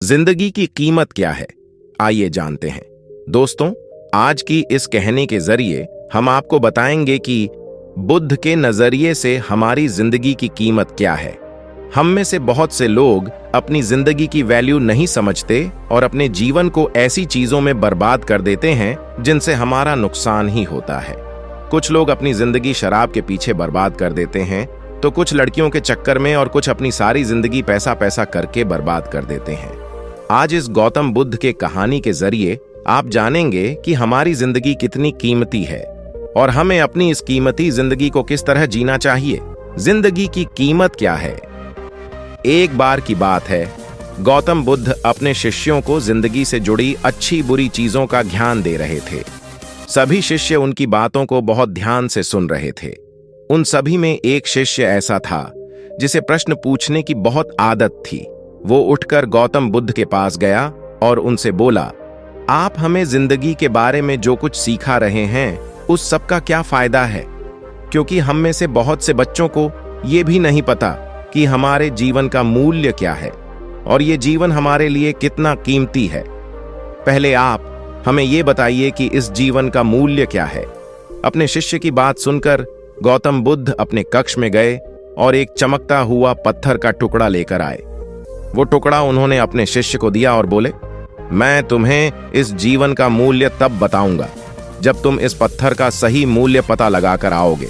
जिंदगी की कीमत क्या है, आइए जानते हैं। दोस्तों, आज की इस कहानी के जरिए हम आपको बताएंगे कि बुद्ध के नजरिए से हमारी जिंदगी की कीमत क्या है। हम में से बहुत से लोग अपनी जिंदगी की वैल्यू नहीं समझते और अपने जीवन को ऐसी चीजों में बर्बाद कर देते हैं जिनसे हमारा नुकसान ही होता है। कुछ लोग अपनी जिंदगी शराब के पीछे बर्बाद कर देते हैं, तो कुछ लड़कियों के चक्कर में और कुछ अपनी सारी जिंदगी पैसा पैसा करके बर्बाद कर देते हैं। आज इस गौतम बुद्ध के कहानी के जरिए आप जानेंगे कि हमारी जिंदगी कितनी कीमती है और हमें अपनी इस कीमती जिंदगी को किस तरह जीना चाहिए। जिंदगी की कीमत क्या है? एक बार की बात है, गौतम बुद्ध अपने शिष्यों को जिंदगी से जुड़ी अच्छी बुरी चीजों का ज्ञान दे रहे थे। सभी शिष्य उनकी बातों को बहुत ध्यान से सुन रहे थे। उन सभी में एक शिष्य ऐसा था जिसे प्रश्न पूछने की बहुत आदत थी। वो उठकर गौतम बुद्ध के पास गया और उनसे बोला, आप हमें जिंदगी के बारे में जो कुछ सिखा रहे हैं उस सब का क्या फायदा है? क्योंकि हम में से बहुत से बच्चों को ये भी नहीं पता कि हमारे जीवन का मूल्य क्या है और ये जीवन हमारे लिए कितना कीमती है। पहले आप हमें ये बताइए कि इस जीवन का मूल्य क्या है। अपने शिष्य की बात सुनकर गौतम बुद्ध अपने कक्ष में गए और एक चमकता हुआ पत्थर का टुकड़ा लेकर आए। वो टुकड़ा उन्होंने अपने शिष्य को दिया और बोले, मैं तुम्हें इस जीवन का मूल्य तब बताऊंगा जब तुम इस पत्थर का सही मूल्य पता लगाकर आओगे।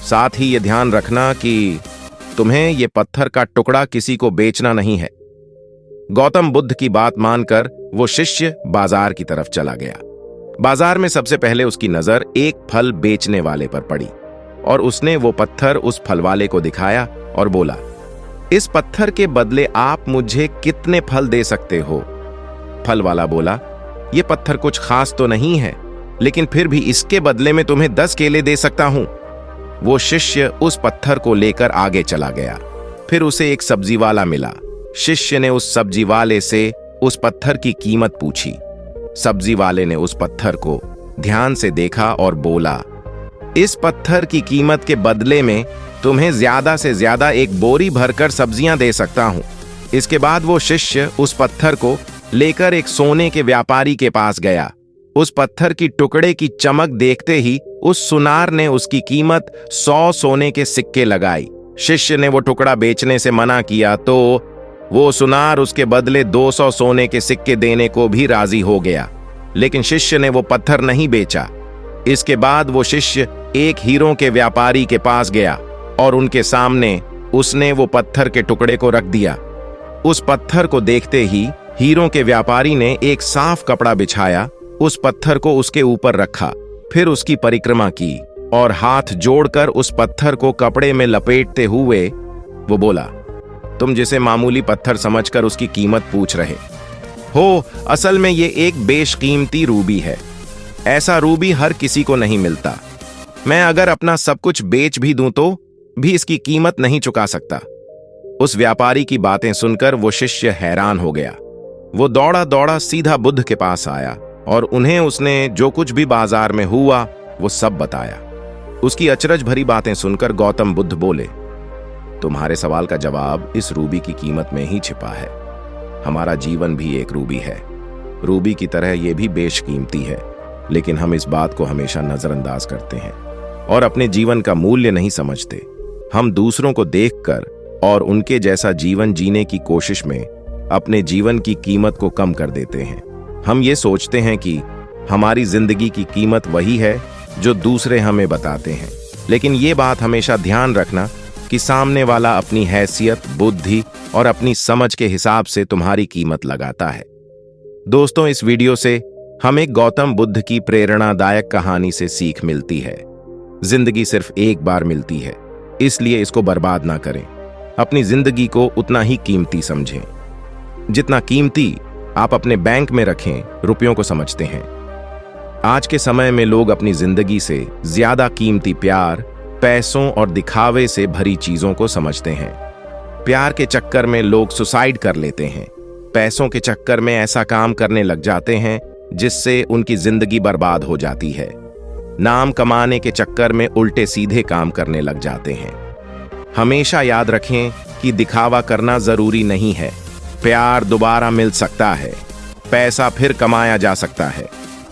साथ ही ये ध्यान रखना कि तुम्हें ये पत्थर का टुकड़ा किसी को बेचना नहीं है। गौतम बुद्ध की बात मानकर वो शिष्य बाजार की तरफ चला गया। बाजार में सबसे पहले उसकी नजर एक फल बेचने वाले पर पड़ी और उसने वो पत्थर उस फल वाले को दिखाया और बोला, इस पत्थर के बदले आप मुझे कितने फल दे सकते हो? फल वाला बोला, ये पत्थर कुछ खास तो नहीं है, लेकिन फिर भी इसके बदले में तुम्हें 10 केले दे सकता हूं। वो शिष्य उस पत्थर को लेकर आगे चला गया। फिर उसे एक सब्जी वाला मिला। शिष्य ने उस सब्जी वाले से उस पत्थर की कीमत पूछी। सब्जी वाले ने उस पत्थर को ध्यान से देखा और बोला, इस पत्थर की कीमत के बदले में तुम्हें ज्यादा से ज्यादा एक बोरी भरकर सब्जियां दे सकता हूं। इसके बाद वो शिष्य उस पत्थर को लेकर एक सोने के व्यापारी के पास गया। उस पत्थर की टुकड़े की चमक देखते ही उस सुनार ने उसकी कीमत 100 सोने के सिक्के लगाई। शिष्य ने वो टुकड़ा बेचने से मना किया तो वो सुनार उसके बदले 200 सोने के सिक्के देने को भी राजी हो गया, लेकिन शिष्य ने वो पत्थर नहीं बेचा। इसके बाद वो शिष्य एक हीरों के व्यापारी के पास गया और उनके सामने उसने वो पत्थर के टुकड़े को रख दिया। उस पत्थर को देखते ही हीरों के व्यापारी ने एक साफ कपड़ा बिछाया, उस पत्थर को उसके ऊपर रखा, फिर उसकी परिक्रमा की और हाथ जोड़कर उस पत्थर को कपड़े में लपेटते हुए वो बोला, तुम जिसे मामूली पत्थर समझकर उसकी कीमत पूछ रहे हो, असल में ये एक बेशकीमती रूबी है। ऐसा रूबी हर किसी को नहीं मिलता। मैं अगर अपना सब कुछ बेच भी दूं तो भी इसकी कीमत नहीं चुका सकता। उस व्यापारी की बातें सुनकर वो शिष्य हैरान हो गया। वो दौड़ा दौड़ा सीधा बुद्ध के पास आया और उन्हें उसने जो कुछ भी बाजार में हुआ वो सब बताया। उसकी अचरज भरी बातें सुनकर गौतम बुद्ध बोले, तुम्हारे सवाल का जवाब इस रूबी की कीमत में ही छिपा है। हमारा जीवन भी एक रूबी है। रूबी की तरह ये भी बेशकीमती है, लेकिन हम इस बात को हमेशा नजरअंदाज करते हैं और अपने जीवन का मूल्य नहीं समझते। हम दूसरों को देखकर और उनके जैसा जीवन जीने की कोशिश में अपने जीवन की कीमत को कम कर देते हैं। हम ये सोचते हैं कि हमारी जिंदगी की कीमत वही है जो दूसरे हमें बताते हैं, लेकिन ये बात हमेशा ध्यान रखना कि सामने वाला अपनी हैसियत, बुद्धि और अपनी समझ के हिसाब से तुम्हारी कीमत लगाता है। दोस्तों, इस वीडियो से हमें गौतम बुद्ध की प्रेरणादायक कहानी से सीख मिलती है। जिंदगी सिर्फ एक बार मिलती है, इसलिए इसको बर्बाद ना करें। अपनी जिंदगी को उतना ही कीमती समझें जितना कीमती आप अपने बैंक में रखें रुपयों को समझते हैं। आज के समय में लोग अपनी जिंदगी से ज्यादा कीमती प्यार, पैसों और दिखावे से भरी चीजों को समझते हैं। प्यार के चक्कर में लोग सुसाइड कर लेते हैं। पैसों के चक्कर में ऐसा काम करने लग जाते हैं जिससे उनकी जिंदगी बर्बाद हो जाती है। नाम कमाने के चक्कर में उल्टे सीधे काम करने लग जाते हैं। हमेशा याद रखें कि दिखावा करना जरूरी नहीं है, प्यार दोबारा मिल सकता है, पैसा फिर कमाया जा सकता है,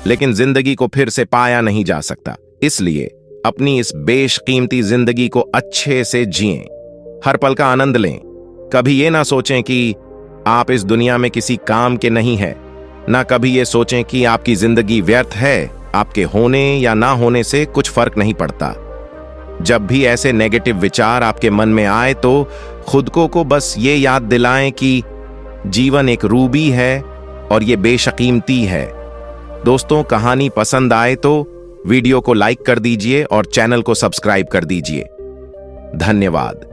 लेकिन जिंदगी को फिर से पाया नहीं जा सकता। इसलिए अपनी इस बेशकीमती जिंदगी को अच्छे से जिएं, हर पल का आनंद लें। कभी ये ना सोचें कि आप इस दुनिया में किसी काम के नहीं हैं, ना कभी ये सोचें कि आपकी जिंदगी व्यर्थ है। आपके होने या ना होने से कुछ फर्क नहीं पड़ता। जब भी ऐसे नेगेटिव विचार आपके मन में आए तो खुद को बस ये याद दिलाएं कि जीवन एक रूबी है और ये बेशकीमती है। दोस्तों, कहानी पसंद आए तो वीडियो को लाइक कर दीजिए और चैनल को सब्सक्राइब कर दीजिए। धन्यवाद।